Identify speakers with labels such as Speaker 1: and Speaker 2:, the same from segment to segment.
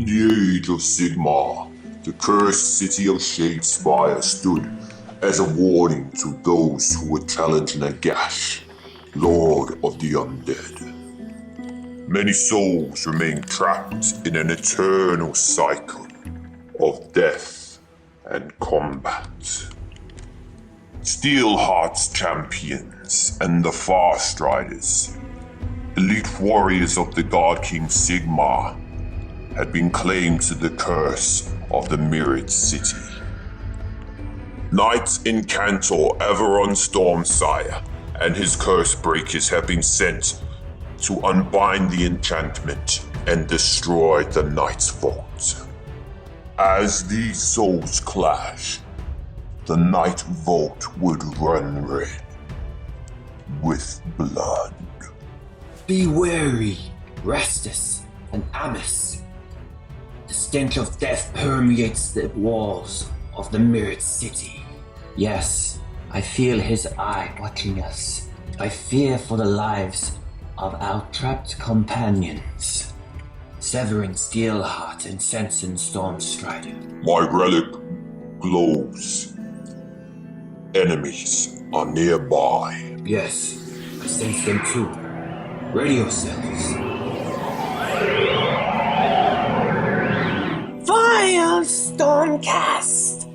Speaker 1: In the age of Sigmar, the cursed city of Shadespire stood as a warning to those who would challenge Nagash, Lord of the Undead. Many souls remain trapped in an eternal cycle of death and combat. Steelheart's champions and the Farstriders, elite warriors of the God King Sigmar, had been claimed to the curse of the mirrored city. Knight Incantor Averon Stormsire and his Cursebreakers have been sent to unbind the enchantment and destroy the Nightvault. As these souls clash, the Nightvault would run red with blood.
Speaker 2: Be wary, Rastus and Ammis. The stench of death permeates the walls of the mirrored city. Yes, I feel his eye watching us. I fear for the lives of our trapped companions. Severing Steelheart and sensing Stormstrider.
Speaker 1: My relic glows. Enemies are nearby.
Speaker 2: Yes, I sense them too. Ready yourselves.
Speaker 3: Vile Stormcast!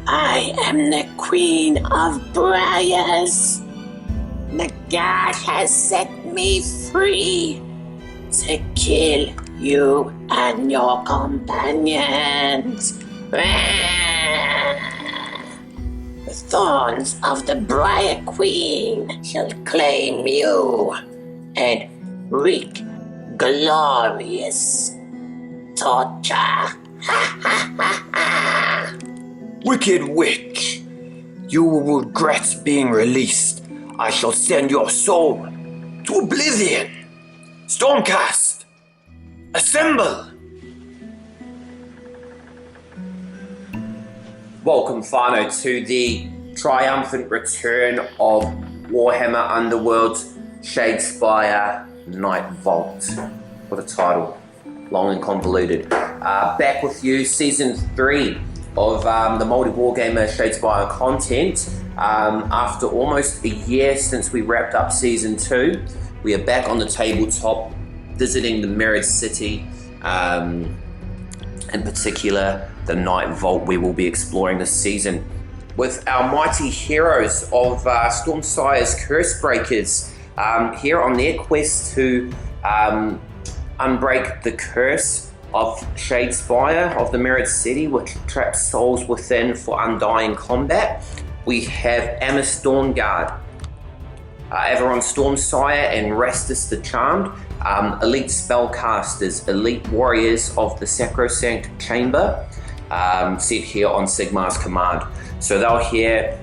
Speaker 3: I am the Queen of Briars. Nagash has set me free to kill you and your companions. The Thorns of the Briar Queen shall claim you and wreak glorious torture.
Speaker 2: Wicked witch! You will regret being released. I shall send your soul to oblivion. Stormcast! Assemble!
Speaker 4: Welcome, whānau, to the triumphant return of Warhammer Underworld's Shadespire Nightvault. What a title. Long and convoluted. Back with you, Season 3 of the maoriwargamer Shadespire content. After almost a year since we wrapped up Season 2, we are back on the tabletop, visiting the mirrored city, in particular the Nightvault we will be exploring this season with our mighty heroes of Stormsire's Cursebreakers here on their quest to unbreak the curse of Shadespire, of the mirrored city, which traps souls within for undying combat. We have Ammis Dawnguard, Averon Stormsire and Rastus the Charmed, elite spellcasters, elite warriors of the Sacrosanct Chamber, set here on Sigmar's command. So they'll here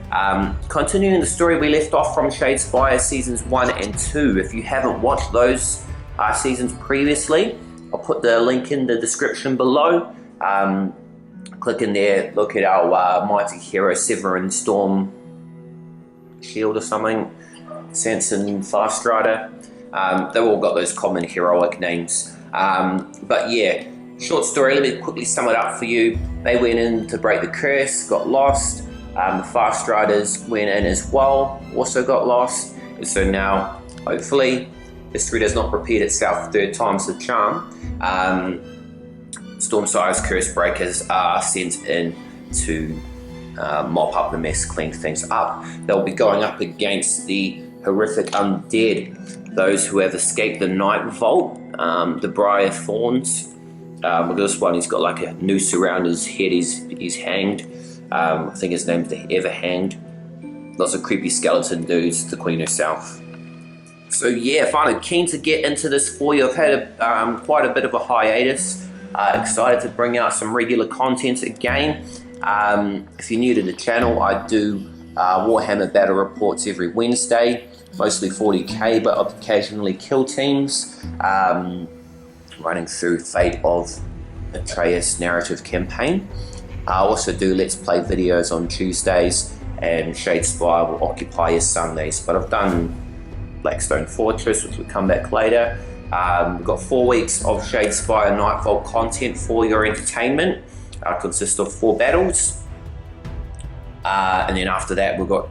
Speaker 4: continuing the story we left off from Shadespire Seasons 1 and 2. If you haven't watched those seasons previously, I'll put the link in the description below. Click in there, look at our mighty hero Averon Storm Shield or something, Sanson Farstrider. They've all got those common heroic names. But yeah, short story, let me quickly sum it up for you. They went in to break the curse, got lost. The Farstriders went in as well, also got lost. And so now, hopefully, history does not repeat itself third time's the charm. Stormsire's Cursebreakers are sent in to mop up the mess, clean things up. They'll be going up against the horrific undead, those who have escaped the Nightvault, the Briar Thorns. Look at this one, he's got like a noose around his head, he's hanged. I think his name's the Ever Hanged. Lots of creepy skeleton dudes, the Queen herself. So yeah, finally keen to get into this for you. I've had quite a bit of a hiatus. Excited to bring out some regular content again. If you're new to the channel, I do Warhammer battle reports every Wednesday, mostly 40k, but occasionally kill teams, running through Fate of Atreus Narrative Campaign. I also do Let's Play videos on Tuesdays, and Shadespire will occupy your Sundays, but I've done Blackstone Fortress, which will come back later. We've got 4 weeks of Shadespire Nightvault content for your entertainment. Consists of 4 battles. And then after that, we've got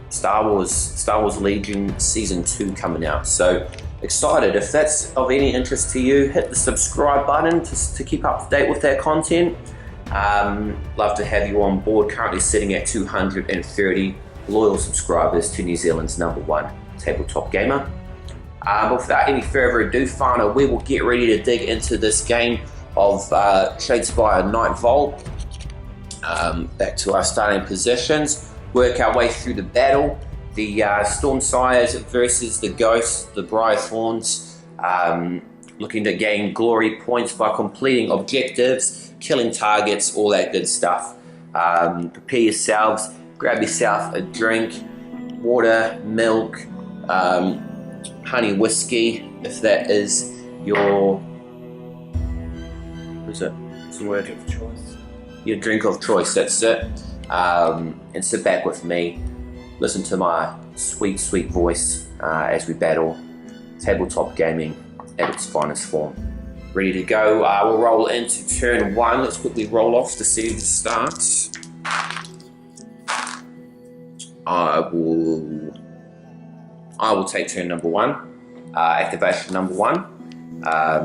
Speaker 4: Star Wars Legion Season 2 coming out. So excited. If that's of any interest to you, hit the subscribe button to keep up to date with that content. Love to have you on board. Currently sitting at 230 loyal subscribers to New Zealand's #1 tabletop gamer. But without any further ado, whānau, we will get ready to dig into this game of Shadespire Nightvault. Back to our starting positions, work our way through the battle. The Stormsires versus the Ghosts, the Briar Thorns, looking to gain glory points by completing objectives, killing targets, all that good stuff. Prepare yourselves, grab yourself a drink, water, milk, honey whiskey, if that is your, what's it? What's the word? Drink of choice. Your drink of choice, that's it. And sit back with me, listen to my sweet, sweet voice as we battle tabletop gaming at its finest form. Ready to go. We'll roll into turn 1. Let's quickly roll off to see if it starts. I will take turn number 1, activation number 1.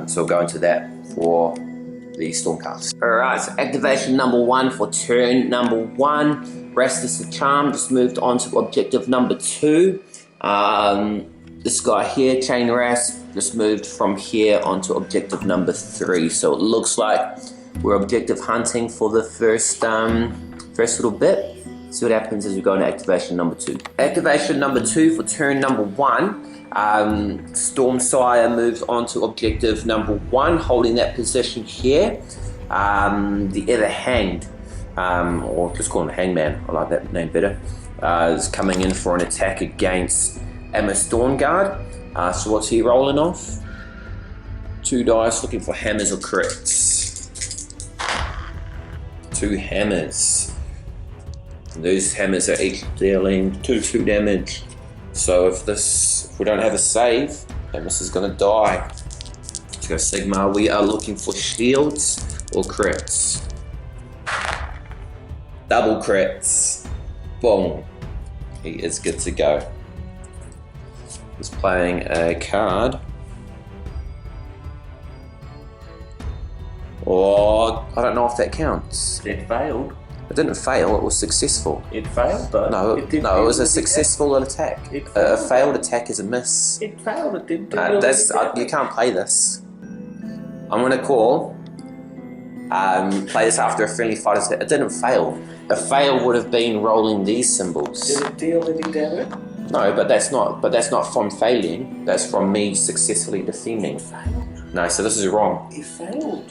Speaker 4: So we'll go into that for the Stormcast. Alright, so activation number 1 for turn number 1. Rastus the Charm just moved on to objective number 2. This guy here, Chain Ras, just moved from here onto objective number 3. So it looks like we're objective hunting for the first little bit. See what happens as we go into activation number 2. Activation number 2 for turn number 1. Stormsire moves on to objective number 1, holding that position here. The Ever Hanged, or just call him Hangman, I like that name better, is coming in for an attack against Ammis Dawnguard. So what's he rolling off? 2 dice, looking for hammers or crits. 2 hammers. And those hammers are each dealing 2 damage. So if we don't have a save, Ammis is going to die. Let's go Sigmar. We are looking for shields or crits. Double crits. Boom. He is good to go. He's playing a card. Or I don't know if that counts.
Speaker 5: It failed.
Speaker 4: It didn't fail, it was successful.
Speaker 5: It failed, but
Speaker 4: No,
Speaker 5: it didn't.
Speaker 4: it was a successful attack.
Speaker 5: It
Speaker 4: A
Speaker 5: failed.
Speaker 4: failed attack is a miss.
Speaker 5: It failed. It didn't.
Speaker 4: You can't play this. I'm gonna call. Play this after a friendly fight attack. It didn't fail. A fail would have been rolling these symbols.
Speaker 5: Did it deal any damage?
Speaker 4: No, but that's not from failing. That's from me successfully defending.
Speaker 5: It failed.
Speaker 4: No, so this is wrong.
Speaker 5: It failed.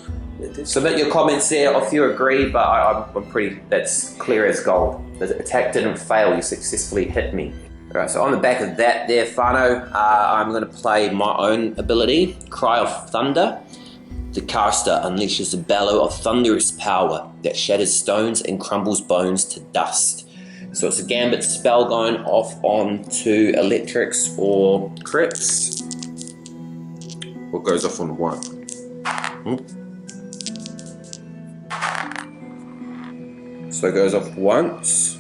Speaker 4: Submit your comments there if you agree, but I'm pretty, that's clear as gold. The attack didn't fail, you successfully hit me. Alright, so on the back of that there, whānau, I'm going to play my own ability, Cry of Thunder. The caster unleashes a bellow of thunderous power that shatters stones and crumbles bones to dust. So it's a gambit spell going off onto electrics or crits. What goes off on 1? So it goes off once.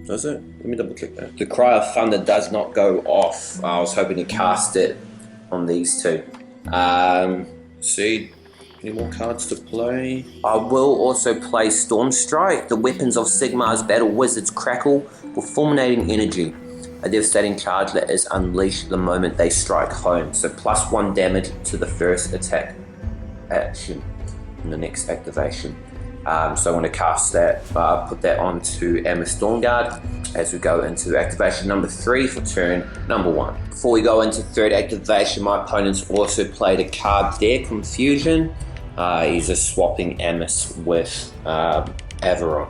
Speaker 4: Does it? Let me double click that. The Cry of Thunder does not go off. I was hoping to cast it on these 2. See, any more cards to play? I will also play Storm Strike. The weapons of Sigmar's battle wizards crackle with fulminating energy. A devastating charge that is unleashed the moment they strike home. So +1 damage to the first attack action in the next activation. So I'm going to cast that, put that onto Ammis Dawnguard as we go into activation number 3 for turn number 1. Before we go into third activation, my opponent's also played a card there, Confusion. He's just swapping Ammis with Averon.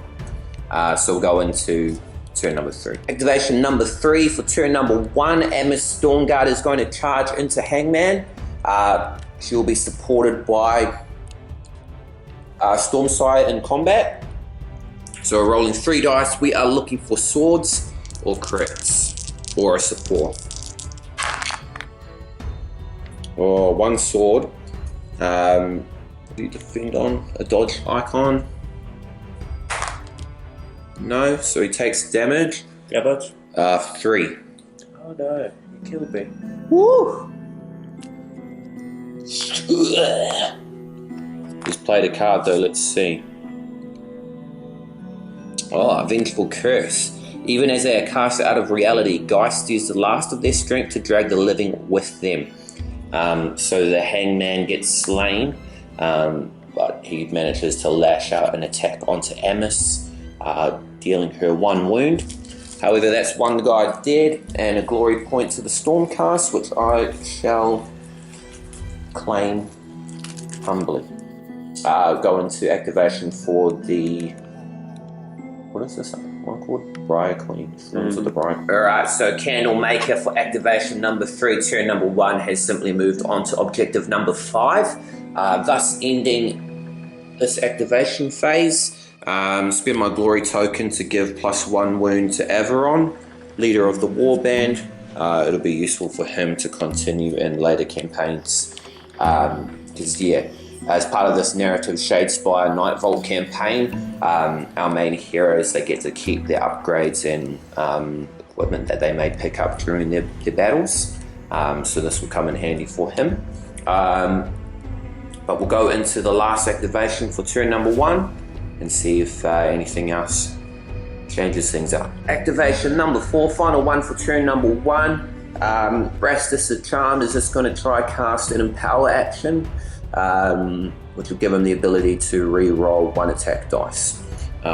Speaker 4: So we'll go into turn number 3. Activation number 3 for turn number 1, Ammis Dawnguard is going to charge into Hangman. She will be supported by Stormsire in combat. So we're rolling 3 dice. We are looking for swords or crits or a support. or one sword. What do you defend on? A dodge icon? No, so he takes damage.
Speaker 5: How much?
Speaker 4: 3.
Speaker 5: Oh no, you killed me.
Speaker 4: Woo! He's played a card though, let's see. Oh, a Vengeful Curse. Even as they are cast out of reality, Geist use the last of their strength to drag the living with them. So the hangman gets slain, but he manages to lash out an attack onto Ammis, dealing her 1 wound. However, that's one guy dead, and a glory point to the Stormcast, which I shall claim humbly. Go into activation for the... What is this one called? Briar Queen. Thorns of the Briar. Alright, so Candlemaker for activation number 3, turn number 1 has simply moved on to objective number 5, thus ending this activation phase. Spend my glory token to give +1 wound to Averon, leader of the warband. It'll be useful for him to continue in later campaigns. Because, as part of this narrative Shadespire Nightvault campaign, our main heroes, they get to keep their upgrades and equipment that they may pick up during their battles. So this will come in handy for him. But we'll go into the last activation for turn number 1 and see if anything else changes things up. Activation number 4, final one for turn number 1. Rastus the Charmed is just going to try cast an Empower action, which will give him the ability to re-roll 1 attack dice.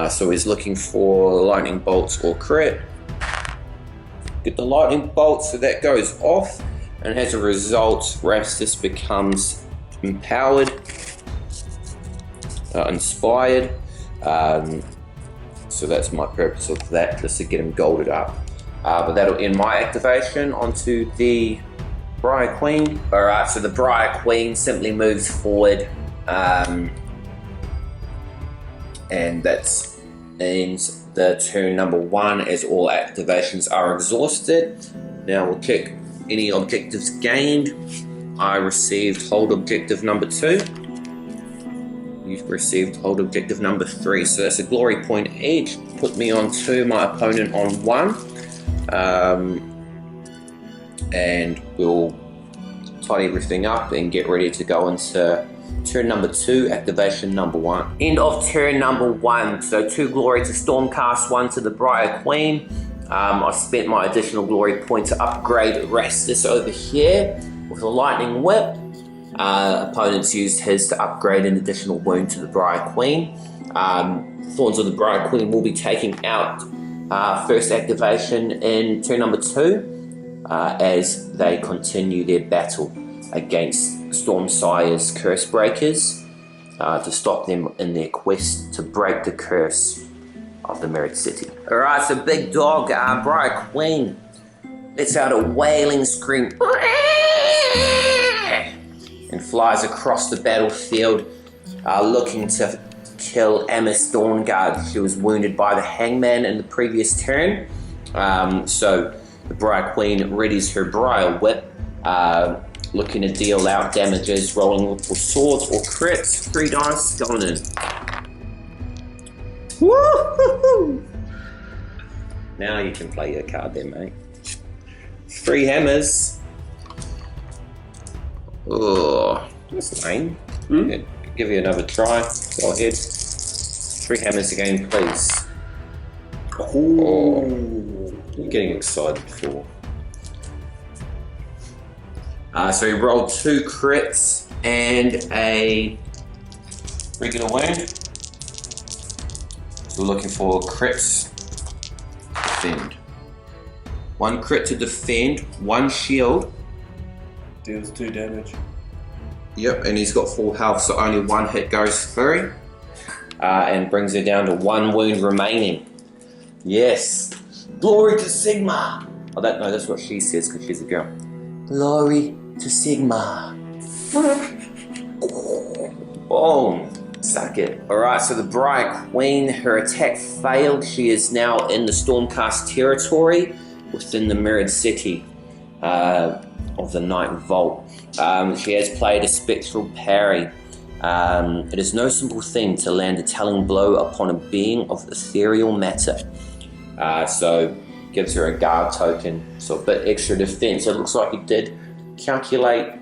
Speaker 4: So he's looking for lightning bolts or crit. Get the lightning bolt, so that goes off, and as a result, Rastus becomes empowered, inspired. So that's my purpose of that, just to get him golded up. But that'll end my activation. Onto the Briar Queen. Alright, so the Briar Queen simply moves forward, and that ends the turn number 1 as all activations are exhausted. Now we'll check any objectives gained. I received hold objective number 2. You've received hold objective number 3, so that's a glory point each. Put me on 2, my opponent on 1. And we'll tidy everything up and get ready to go into turn number 2, activation number 1. End of turn number 1, so 2 glory to Stormcast, 1 to the Briar Queen. I spent my additional glory point to upgrade Rastus over here with a lightning whip. Opponents used his to upgrade an additional wound to the Briar Queen. Thorns of the Briar Queen will be taking out first activation in turn number 2 as they continue their battle against Stormsire's Cursebreakers to stop them in their quest to break the curse of the Mirrored City. Alright, so big dog, Briar Queen lets out a wailing scream and flies across the battlefield, looking to kill Ammis Dawnguard. She was wounded by the hangman in the previous turn. So the Briar Queen readies her Briar Whip, looking to deal out damages, rolling for swords or crits. 3 dice going in. Woo-hoo-hoo! Now you can play your card there, mate. 3 hammers. Oh, that's lame. Give you another try. Go ahead. 3 hammers again, please. Oh, you're getting excited for. So he rolled 2 crits and a regular wound. So we're looking for crits. Defend. 1 crit to defend, 1 shield.
Speaker 5: Deals 2 damage.
Speaker 4: Yep, and he's got full health, so only 1 hit goes through. And brings her down to 1 wound remaining. Yes. Glory to Sigmar. Oh, that's what she says because she's a girl. Glory to Sigmar. Boom. Suck it. Alright, so the Briar Queen, her attack failed. She is now in the Stormcast territory within the Mirrored City of the Nightvault. She has played a spectral parry. It is no simple thing to land a telling blow upon a being of ethereal matter. So gives her a guard token, so a bit extra defense. It looks like he did calculate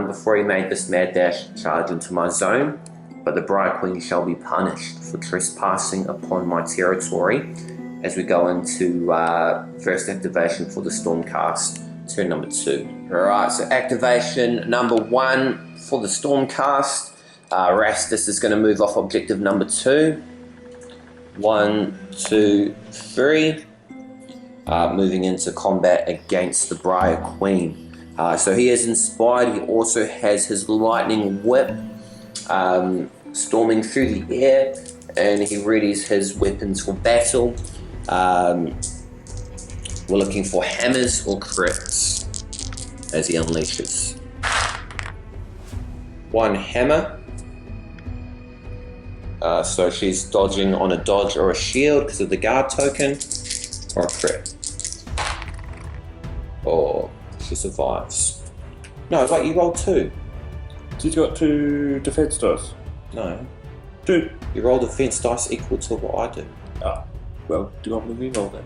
Speaker 4: before he made this mad dash charge into my zone. But the Briar Queen shall be punished for trespassing upon my territory as we go into first activation for the Stormcast, turn number 2. Alright, so activation number 1 for the Stormcast. Rastus is going to move off objective number 2. 1, 2, 3. Moving into combat against the Briar Queen. So he is inspired. He also has his lightning whip storming through the air, and he readies his weapons for battle. We're looking for hammers or crits as he unleashes. 1 hammer. So she's dodging on a dodge or a shield because of the guard token, or a crit. Or she survives. No, wait, you rolled 2.
Speaker 5: She's got 2 defense dice.
Speaker 4: No.
Speaker 5: 2.
Speaker 4: You roll defense dice equal to what I do.
Speaker 5: Well, do you want me to re-roll then?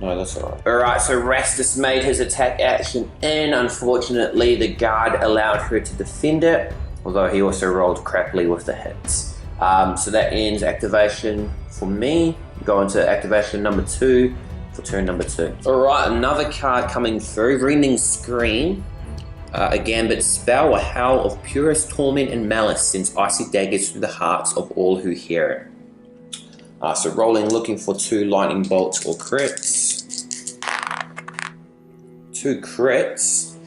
Speaker 4: No, that's alright. Alright, so Rastus made his attack action and unfortunately the guard allowed her to defend it, although he also rolled crappily with the hits. So that ends activation for me. Go into activation number 2 for turn number 2. Alright, another card coming through. Rending Scream. A gambit spell, a howl of purest torment and malice sends icy daggers through the hearts of all who hear it. So rolling, looking for 2 lightning bolts or crits. 2 crits,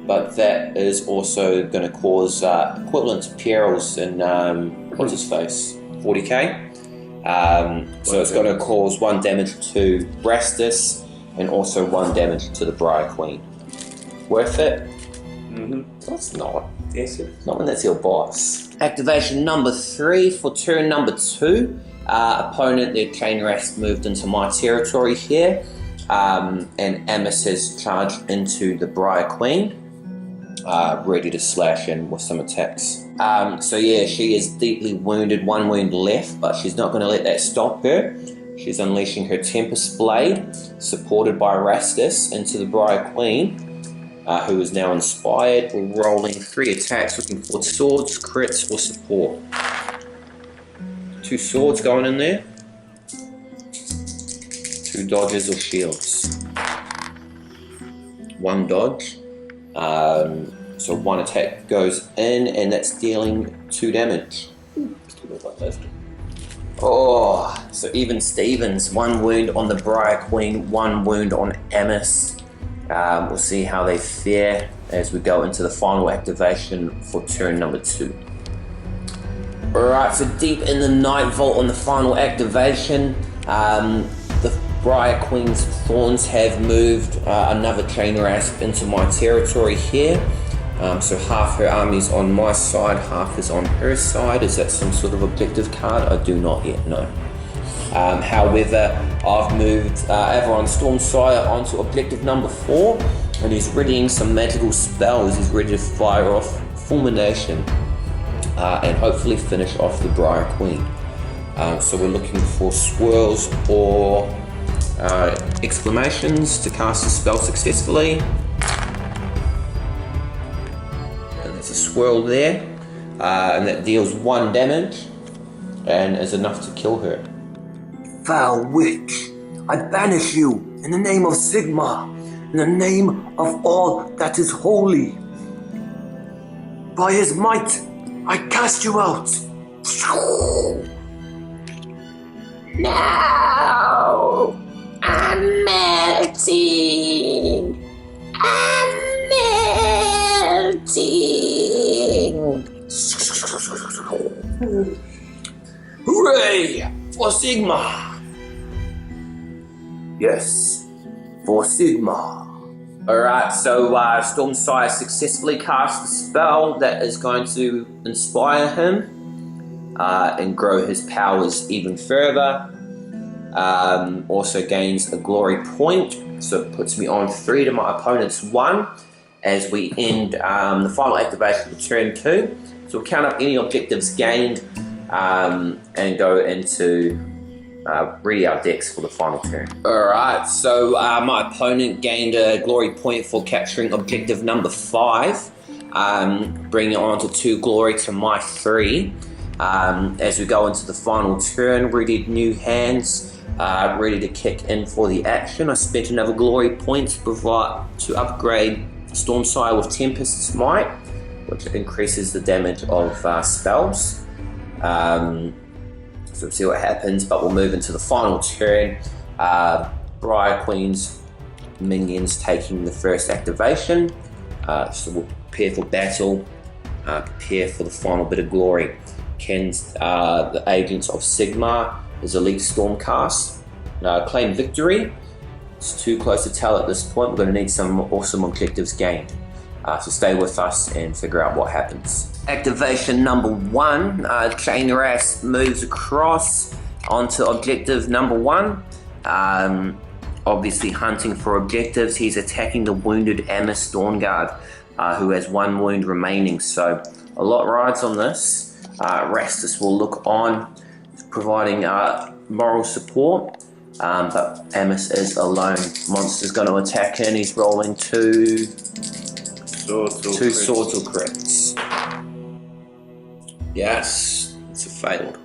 Speaker 4: but that is also going to cause equivalent to perils in, what's his face, 40k. So it's going to cause 1 damage to Rastus and also 1 damage to the Briar Queen. Worth it?
Speaker 5: Mm-hmm.
Speaker 4: That's not.
Speaker 5: Yes, it is.
Speaker 4: Not when that's your boss. Activation number 3 for turn number 2. Opponent, their chain rest moved into my territory here, and Ammis has charged into the Briar Queen, ready to slash in with some attacks. So yeah, she is deeply wounded, 1 wound left, but she's not going to let that stop her. She's unleashing her Tempest Blade, supported by Rastus, into the Briar Queen, who is now inspired. We're rolling 3 attacks, looking for swords, crits, or support. 2 swords going in there. 2 dodges or shields. 1 dodge. So 1 attack goes in, and that's dealing 2 damage. Oh, so even Stevens. 1 wound on the Briar Queen, 1 wound on Ammis. We'll see how they fare as we go into the final activation for turn number 2. Alright, so deep in the Nightvault on the final activation, the Briar Queen's Thorns have moved another chain rasp into my territory here. So half her army's on my side, half is on her side. Is that some sort of objective card? I do not yet know. However, I've moved Averon Stormsire onto objective number 4, and he's readying some magical spells. He's ready to fire off Fulmination and hopefully finish off the Briar Queen. So we're looking for swirls or exclamations to cast a spell successfully. And there's a swirl there, and that deals 1 damage and is enough to kill her.
Speaker 2: Foul witch, I banish you in the name of Sigmar, in the name of all that is holy. By his might, I cast you out.
Speaker 3: No! I'm melting! I'm melting!
Speaker 2: Hooray! For Sigmar! Yes, for Sigmar.
Speaker 4: Alright, so Stormsire successfully cast a spell that is going to inspire him and grow his powers even further. Also gains a glory point, so it puts me on 3 to my opponent's 1. as we end the final activation for turn 2. So we'll count up any objectives gained and go into ready our decks for the final turn. Alright, so my opponent gained a glory point for capturing objective number 5, bringing it on to 2 glory to my 3. As we go into the final turn, ready new hands, ready to kick in for the action. I spent another glory point to upgrade Stormsire with Tempest's Might, which increases the damage of spells. So we'll see what happens, but we'll move into the final turn. Briar Queen's minions taking the first activation. So we'll prepare for battle, prepare for the final bit of glory. Ken's the agents of Sigmar, his elite Stormcast. Claim victory. It's too close to tell at this point. We're going to need some awesome objectives gained. So stay with us and figure out what happens. Activation number 1, Chainras moves across onto objective number 1. Obviously hunting for objectives. He's attacking the wounded Ammis Dawnguard, who has 1 wound remaining. So a lot rides on this. Rastus will look on, providing moral support, but Ammis is alone. Monster's going to attack in. He's rolling 2 swords or crits. Yes, it's a failed.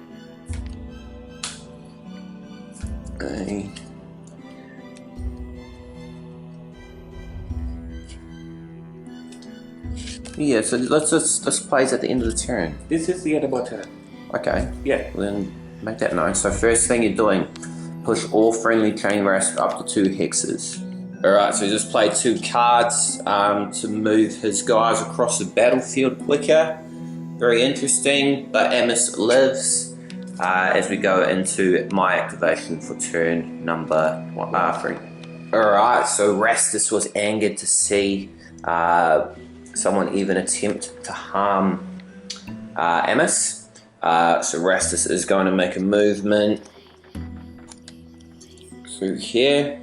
Speaker 4: Okay. Yeah, so let's play at the end of the turn.
Speaker 5: This is the end of my turn.
Speaker 4: Okay.
Speaker 5: Yeah.
Speaker 4: Then make that known. So first thing you're doing, push all friendly chain rasp up to 2 hexes. Alright, so he just played 2 cards to move his guys across the battlefield quicker. Very interesting, but Ammis lives as we go into my activation for turn number 3. Alright, so Rastus was angered to see someone even attempt to harm Ammis. So Rastus is going to make a movement through here,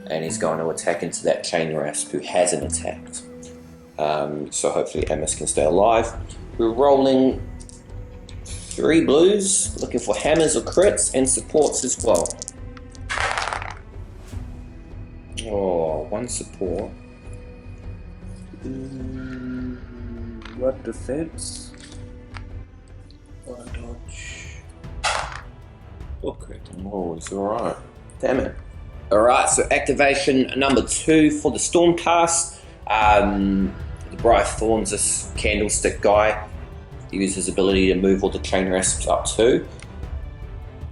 Speaker 4: and he's going to attack into that chain rasp who hasn't attacked. So hopefully Ammis can stay alive. We're rolling 3 blues, looking for hammers or crits and supports as well. Oh, 1 support.
Speaker 5: What defense? 1 dodge. Oh, crit.
Speaker 4: Oh, it's alright. Damn it. Alright, so activation number 2 for the Stormcast. The Briar Thorns, this candlestick guy, he uses his ability to move all the chain rasps up 2.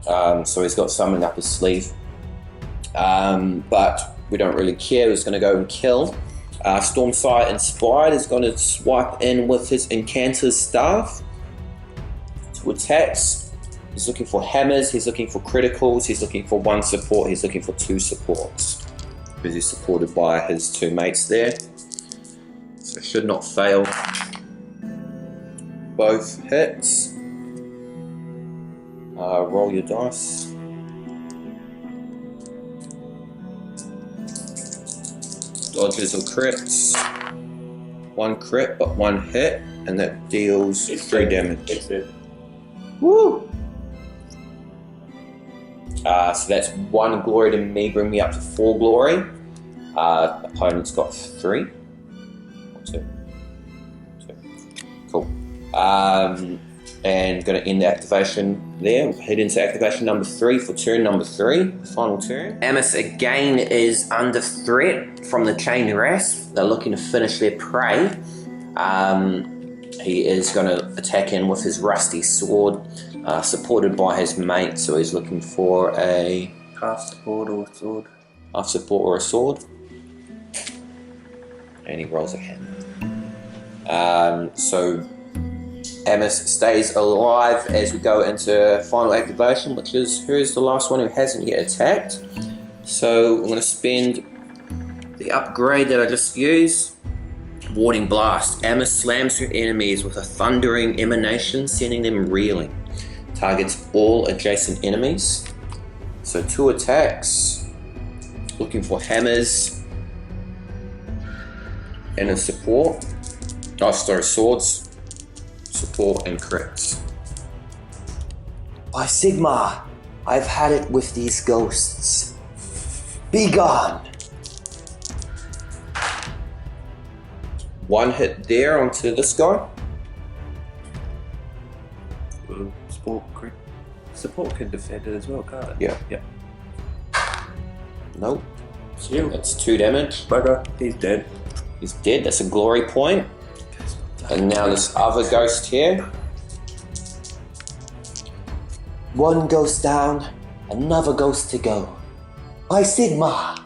Speaker 4: So he's got something up his sleeve. But we don't really care, he's going to go and kill. Stormsire Inspired is going to swipe in with his Incanter's Staff to attacks. He's looking for hammers, he's looking for criticals, he's looking for 1 support, he's looking for 2 supports. Because he's supported by his 2 mates there. So should not fail. Both hits. Roll your dice. Dodges or crits. 1 crit, but 1 hit, and that deals 3 damage.
Speaker 5: It's it.
Speaker 4: Woo! So that's 1 glory to me, bring me up to 4 glory. Opponent's got 3. 2. Cool. And going to end the activation there. Head into activation number 3 for turn number 3, final turn. Ammis again is under threat from the chain rasp. They're looking to finish their prey. He is going to attack in with his rusty sword, supported by his mate. So he's looking for a
Speaker 5: Half support or sword.
Speaker 4: half support or a sword. And he rolls a hammer. So Ammis stays alive as we go into final activation, which is who's the last one who hasn't yet attacked. So I'm going to spend the upgrade that I just used. Warding Blast. Ammis slams through enemies with a thundering emanation, sending them reeling. Targets all adjacent enemies. So 2 attacks. Looking for hammers. and a support. Oh, sorry, swords, support, and crits.
Speaker 2: By Sigmar, I've had it with these ghosts. Be gone!
Speaker 4: One hit there onto this guy.
Speaker 5: Support can defend it as well, can't it?
Speaker 4: Yeah.
Speaker 5: Yeah.
Speaker 4: Nope.
Speaker 5: Shield.
Speaker 4: That's 2 damage.
Speaker 5: Bugger. He's dead.
Speaker 4: He's dead. That's a glory point. And now this other ghost here.
Speaker 2: One ghost down, another ghost to go. By Sigmar!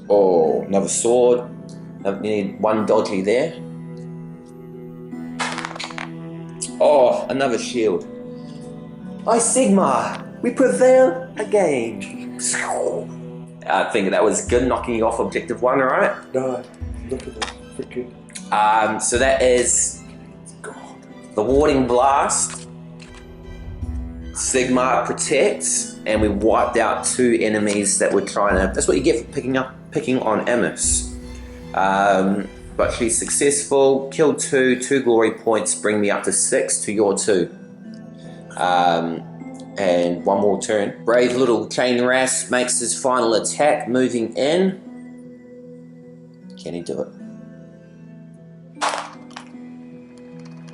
Speaker 4: Oh, another sword. You need one dodgy there. Oh, another shield.
Speaker 2: By Sigmar, we prevail again.
Speaker 4: I think that was good, knocking you off objective 1, right?
Speaker 5: No, look at this freaking.
Speaker 4: So that is the warding blast. Sigmar protects, and we wiped out 2 enemies that were trying to. That's what you get for picking on Ammis. But she's successful. Killed 2 glory points, bring me up to 6 to your 2. And one more turn. Brave little Chain Ras makes his final attack, moving in. Can he do it?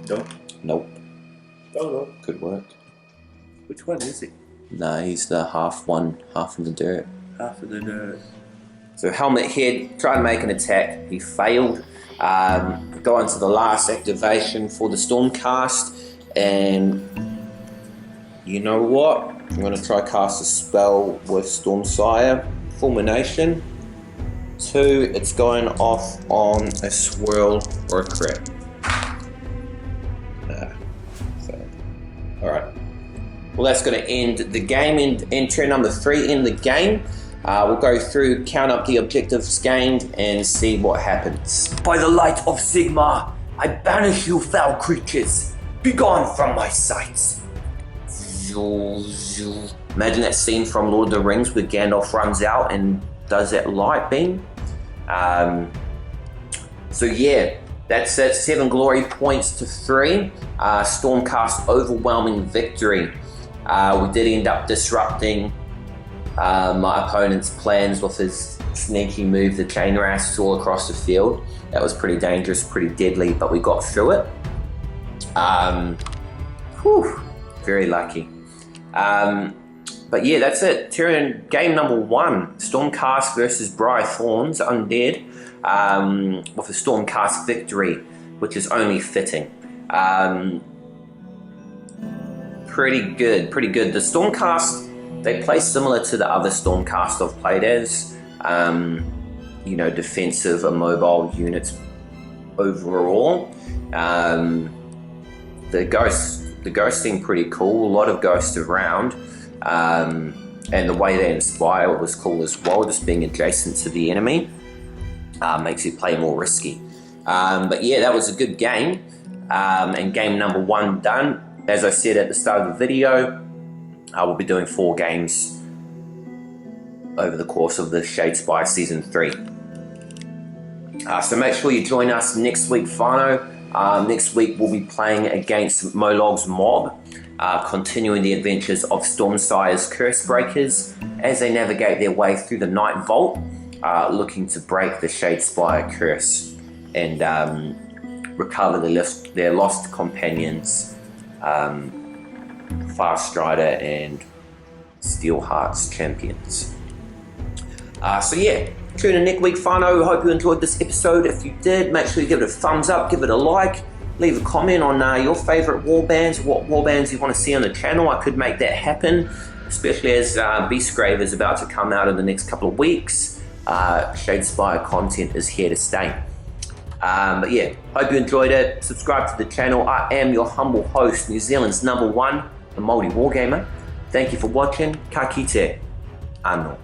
Speaker 5: No.
Speaker 4: Nope.
Speaker 5: Oh no.
Speaker 4: Good work.
Speaker 5: Which one is he?
Speaker 4: No, he's the half in the dirt.
Speaker 5: Half of the nerd.
Speaker 4: So Helmet Head tried to make an attack. He failed. Go into the last activation for the Stormcast, and you know what? I'm going to try cast a spell with Stormsire. Fulmination. 2. It's going off on a swirl or a crit. Alright. Well, that's going to end the game. In turn number 3 in the game. We'll go through, count up the objectives gained, and see what happens.
Speaker 2: By the light of Sigmar, I banish you foul creatures. Begone from my sight.
Speaker 4: Imagine that scene from Lord of the Rings where Gandalf runs out and does that light beam. So yeah, that's it. 7 glory points to 3. Stormcast overwhelming victory. We did end up disrupting my opponent's plans with his sneaky move, the Chain Ras, all across the field. That was pretty dangerous, pretty deadly, but we got through it. Very lucky. But yeah, that's it. Game number 1, Stormcast versus Briar Thorns, Undead, with a Stormcast victory, which is only fitting. Pretty good. The Stormcast, they play similar to the other Stormcast I've played as. Defensive and mobile units overall. The ghosts seem pretty cool. A lot of ghosts around. And the way they inspire was cool as well, just being adjacent to the enemy. Makes you play more risky. But yeah, that was a good game. And game number 1 done. As I said at the start of the video, I will be doing 4 games over the course of the Shadespire Season 3. So make sure you join us next week, Whānau. Next week we'll be playing against Molog's Mob, continuing the adventures of Stormsire's Cursebreakers as they navigate their way through the Nightvault, looking to break the Shadespire curse and recover their lost companions, Farstrider and Steelheart's champions. So yeah, tune in next week, Whānau. Hope you enjoyed this episode. If you did, make sure you give it a thumbs up, give it a like, leave a comment on your favourite warbands, what warbands you want to see on the channel. I could make that happen, especially as Beastgrave is about to come out in the next couple of weeks. Shadespire content is here to stay. But yeah, hope you enjoyed it. Subscribe to the channel. I am your humble host, New Zealand's #1, the maoriwargamer. Thank you for watching. Ka kite. Anō.